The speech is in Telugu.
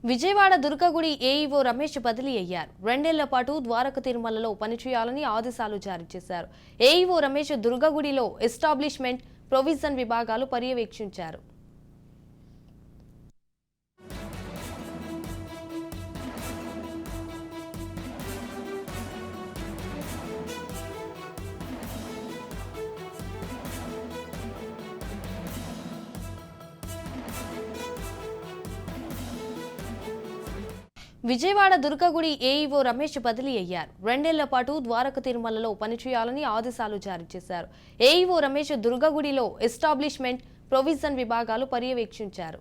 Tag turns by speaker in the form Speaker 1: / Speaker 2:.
Speaker 1: విజయవాడ దుర్గగుడి ఏఈఓ రమేష్ బదిలీ అయ్యారు. 2 ఏళ్ల పాటు ద్వారక తిరుమలలో పనిచేయాలని ఆదేశాలు జారీ చేశారు. ఏఈఓ రమేష్ దుర్గగుడిలో ఎస్టాబ్లిష్మెంట్, ప్రొవిజన్ విభాగాలు పర్యవేక్షించారు. విజయవాడ దుర్గగుడి ఏఈఓ రమేష్ బదిలీ అయ్యారు. 2 ఏళ్ల పాటు ద్వారక తిరుమలలో పనిచేయాలని ఆదేశాలు జారీ చేశారు. ఏఈఓ రమేష్ దుర్గగుడిలో ఎస్టాబ్లిష్మెంట్, ప్రొవిజన్ విభాగాలు పర్యవేక్షించారు.